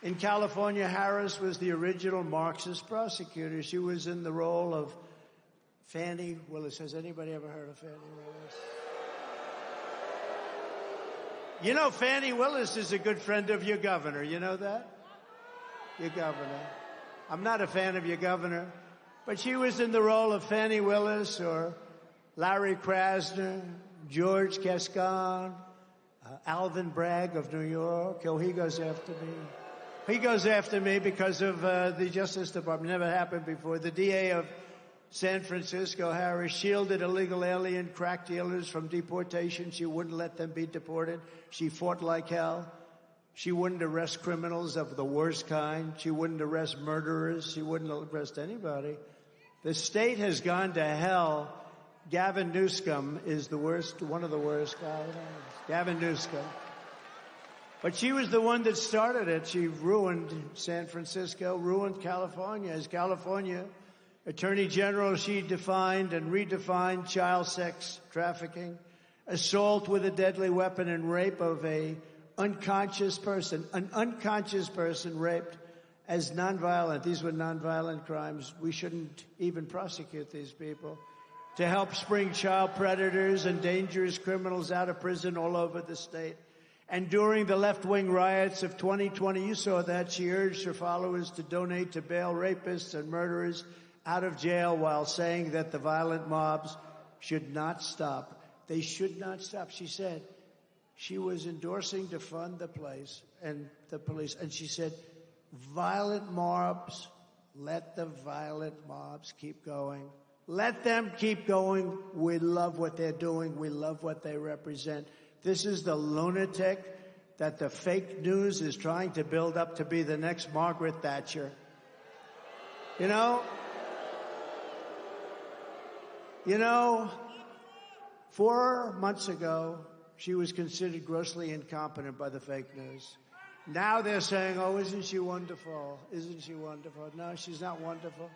In California, Harris was the original Marxist prosecutor. She was in the role of Fannie Willis. Has anybody ever heard of Fannie Willis? You know, Fannie Willis is a good friend of your governor. You know that? Your governor. I'm not a fan of your governor, but she was in the role of Fannie Willis or Larry Krasner, George Gascon, Alvin Bragg of New York. Oh, he goes after me. He goes after me because of the Justice Department. Never happened before. The DA of San Francisco, Harris, shielded illegal alien crack dealers from deportation. She wouldn't let them be deported. She fought like hell. She wouldn't arrest criminals of the worst kind. She wouldn't arrest murderers. She wouldn't arrest anybody. The state has gone to hell. Gavin Newsom is the worst, one of the worst guys. Gavin Newsom. But she was the one that started it. She ruined San Francisco, ruined California. As California Attorney General, she defined and redefined child sex trafficking, assault with a deadly weapon, and rape of an unconscious person raped as nonviolent. These were nonviolent crimes. We shouldn't even prosecute these people. To help spring child predators and dangerous criminals out of prison all over the state. And during the left-wing riots of 2020, you saw that, she urged her followers to donate to bail rapists and murderers out of jail while saying that the violent mobs should not stop. They should not stop. She said she was endorsing to fund the police. And she said, violent mobs, let the violent mobs keep going. Let them keep going. We love what they're doing. We love what they represent. This is the lunatic that the fake news is trying to build up to be the next Margaret Thatcher. You know, 4 months ago, she was considered grossly incompetent by the fake news. Now they're saying, oh, isn't she wonderful? Isn't she wonderful? No, she's not wonderful.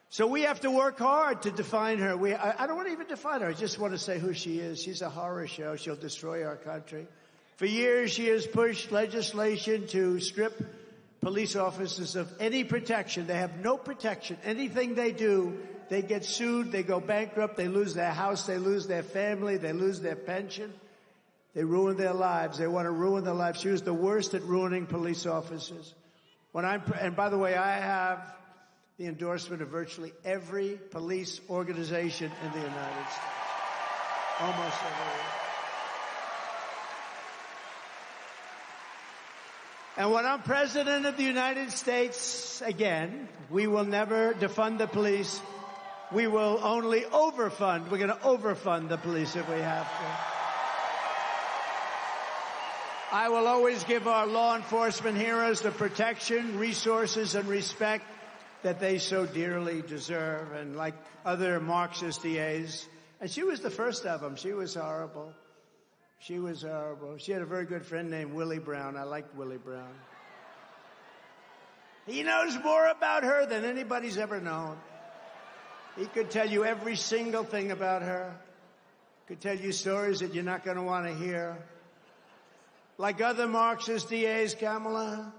So we have to work hard to define her. I don't want to even define her. I just want to say who she is. She's a horror show. She'll destroy our country. For years, she has pushed legislation to strip police officers of any protection. They have no protection. Anything they do, they get sued, they go bankrupt, they lose their house, they lose their family, they lose their pension. They ruin their lives. They want to ruin their lives. She was the worst at ruining police officers. And by the way, I have the endorsement of virtually every police organization in the United States. Almost every. And when I'm president of the United States, again, we will never defund the police. We will only overfund. We're going to overfund the police if we have to. I will always give our law enforcement heroes the protection, resources, and respect that they so dearly deserve. And like other Marxist DAs, and she was the first of them. She was horrible. She was horrible. She had a very good friend named Willie Brown. I liked Willie Brown. He knows more about her than anybody's ever known. He could tell you every single thing about her. Could tell you stories that you're not going to want to hear. Like other Marxist DAs, Kamala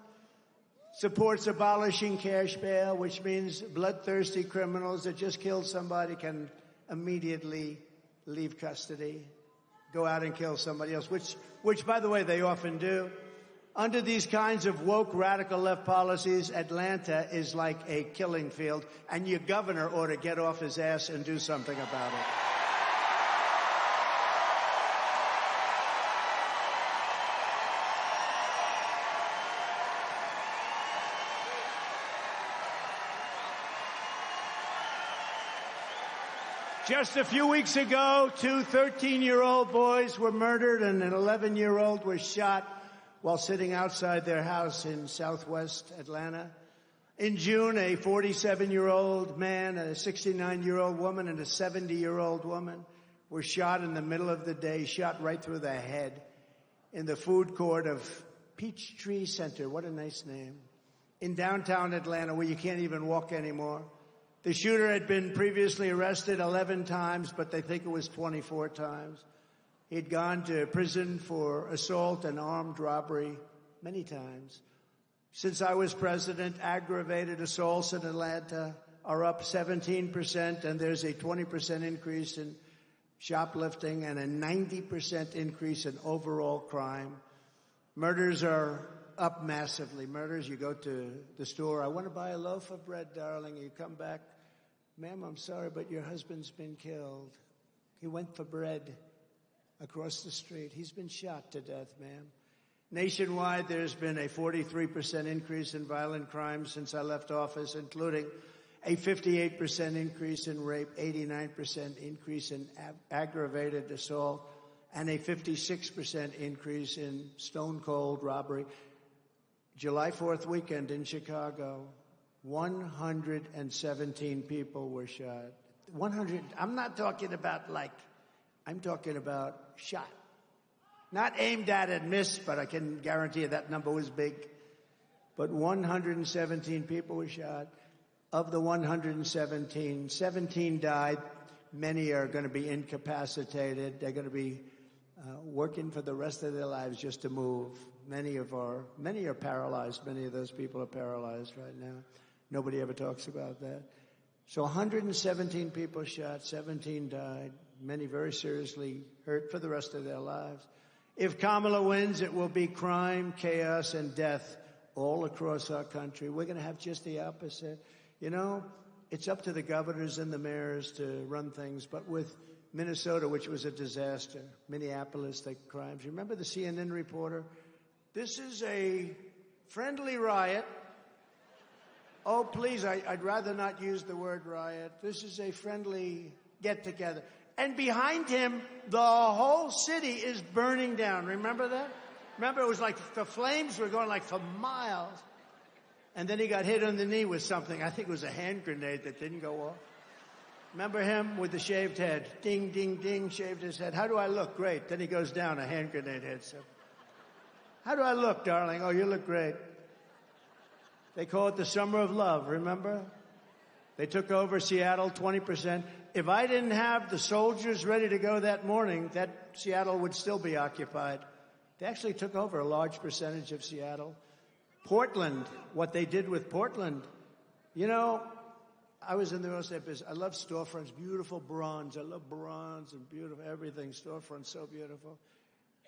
supports abolishing cash bail, which means bloodthirsty criminals that just killed somebody can immediately leave custody, go out and kill somebody else, which, by the way, they often do. Under these kinds of woke radical left policies, Atlanta is like a killing field, and your governor ought to get off his ass and do something about it. Just a few weeks ago, 2 13-year-old boys were murdered and an 11-year-old was shot while sitting outside their house in southwest Atlanta. In June, a 47-year-old man, a 69-year-old woman, and a 70-year-old woman were shot in the middle of the day, shot right through the head in the food court of Peachtree Center. What a nice name. In downtown Atlanta, where you can't even walk anymore. The shooter had been previously arrested 11 times, but they think it was 24 times. He'd gone to prison for assault and armed robbery many times. Since I was president, aggravated assaults in Atlanta are up 17%, and there's a 20% increase in shoplifting and a 90% increase in overall crime. Murders are up massively. Murders, you go to the store, I want to buy a loaf of bread, darling. You come back, ma'am, I'm sorry, but your husband's been killed. He went for bread across the street. He's been shot to death, ma'am. Nationwide, there's been a 43% increase in violent crimes since I left office, including a 58% increase in rape, 89% increase in aggravated assault, and a 56% increase in stone-cold robbery. July 4th weekend in Chicago, 117 people were shot. 100, I'm not talking about I'm talking about shot. Not aimed at and missed, but I can guarantee you that number was big. But 117 people were shot. Of the 117, 17 died. Many are going to be incapacitated. They're going to be working for the rest of their lives just to move. Many are paralyzed. Many of those people are paralyzed right now. Nobody ever talks about that. So 117 people shot, 17 died, many very seriously hurt for the rest of their lives. If Kamala wins, it will be crime, chaos, and death all across our country. We're going to have just the opposite. You know, it's up to the governors and the mayors to run things, but with Minnesota, which was a disaster, Minneapolis, the crimes. Remember the CNN reporter? This is a friendly riot. Oh, please, I'd rather not use the word riot. This is a friendly get-together. And behind him, the whole city is burning down. Remember that? Remember, it was like the flames were going like for miles. And then he got hit on the knee with something. I think it was a hand grenade that didn't go off. Remember him with the shaved head? Ding, ding, ding, shaved his head. How do I look? Great. Then he goes down, a hand grenade hits him. How do I look, darling? Oh, you look great. They call it the summer of love, remember? They took over Seattle, 20%. If I didn't have the soldiers ready to go that morning, that Seattle would still be occupied. They actually took over a large percentage of Seattle. Portland, what they did with Portland. You know, I was in the real estate business. I love storefronts, beautiful bronze. I love bronze and beautiful everything. Storefronts, so beautiful.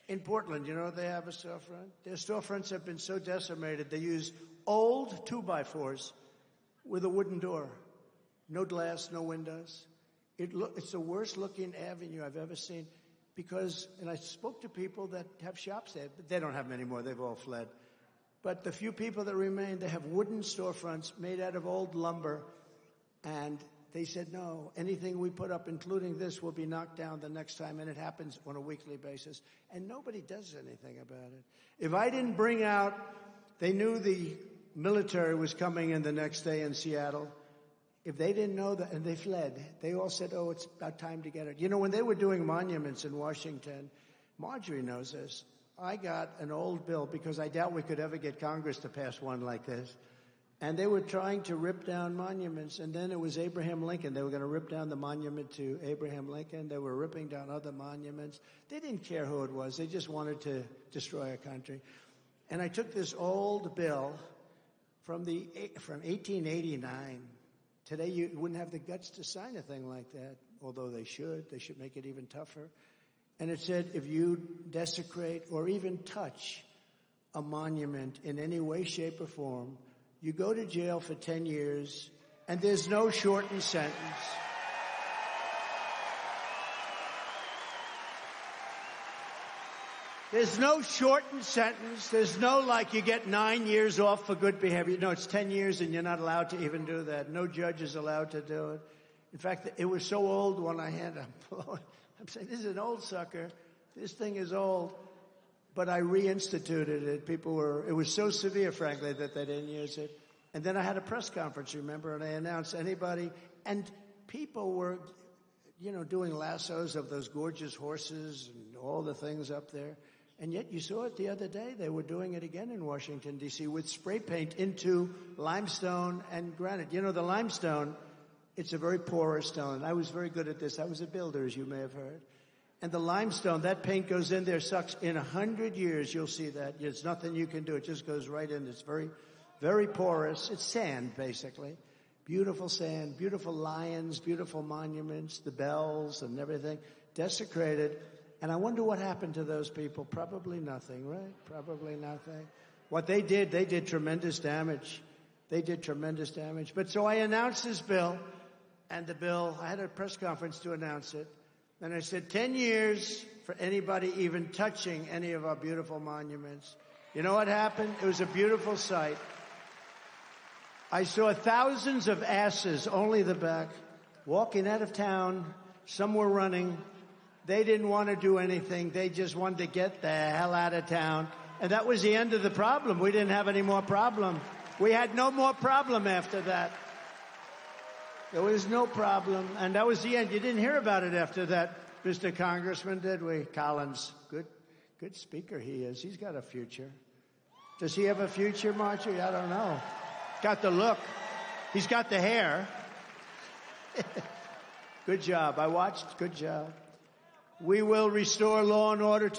In Portland, you know they have a storefront? Their storefronts have been so decimated, they use old 2x4s with a wooden door. No glass, no windows. It's the worst looking avenue I've ever seen because, and I spoke to people that have shops there, but they don't have many more. They've all fled. But the few people that remain, they have wooden storefronts made out of old lumber. And they said, no, anything we put up, including this, will be knocked down the next time. And it happens on a weekly basis. And nobody does anything about it. If I didn't bring out, they knew the military was coming in the next day in Seattle. If they didn't know that, and they fled, they all said, oh, it's about time to get it. You know, when they were doing monuments in Washington, Marjorie knows this. I got an old bill because I doubt we could ever get Congress to pass one like this. And they were trying to rip down monuments. And then it was Abraham Lincoln. They were going to rip down the monument to Abraham Lincoln. They were ripping down other monuments. They didn't care who it was. They just wanted to destroy a country. And I took this old bill from 1889. Today, you wouldn't have the guts to sign a thing like that, although they should. They should make it even tougher. And it said, if you desecrate or even touch a monument in any way, shape, or form, you go to jail for 10 years, and there's no shortened sentence. There's no shortened sentence. There's no, like, you get 9 years off for good behavior. No, it's 10 years, and you're not allowed to even do that. No judge is allowed to do it. In fact, it was so old when I had I'm saying, this is an old sucker. This thing is old. But I reinstituted it. It was so severe, frankly, that they didn't use it. And then I had a press conference, remember, and I announced anybody. And people were, you know, doing lassos of those gorgeous horses and all the things up there. And yet you saw it the other day. They were doing it again in Washington, D.C. with spray paint into limestone and granite. You know, the limestone, it's a very porous stone. I was very good at this. I was a builder, as you may have heard. And the limestone, that paint goes in there, sucks. In 100 years, you'll see that. There's nothing you can do. It just goes right in. It's very very porous. It's sand, basically. Beautiful sand, beautiful lions, beautiful monuments, the bells and everything, desecrated. And I wonder what happened to those people. Probably nothing, right? Probably nothing. What they did tremendous damage. They did tremendous damage. But so I announced this bill, and the bill, I had a press conference to announce it, and I said 10 years for anybody even touching any of our beautiful monuments. You know what happened? It was a beautiful sight. I saw thousands of asses, only the back, walking out of town. Some were running. They didn't want to do anything. They just wanted to get the hell out of town. And that was the end of the problem. We didn't have any more problem. We had no more problem after that. There was no problem. And that was the end. You didn't hear about it after that, Mr. Congressman, did we? Collins, good speaker he is. He's got a future. Does he have a future, Marjorie? I don't know. Got the look. He's got the hair. Good job. I watched. Good job. We will restore law and order to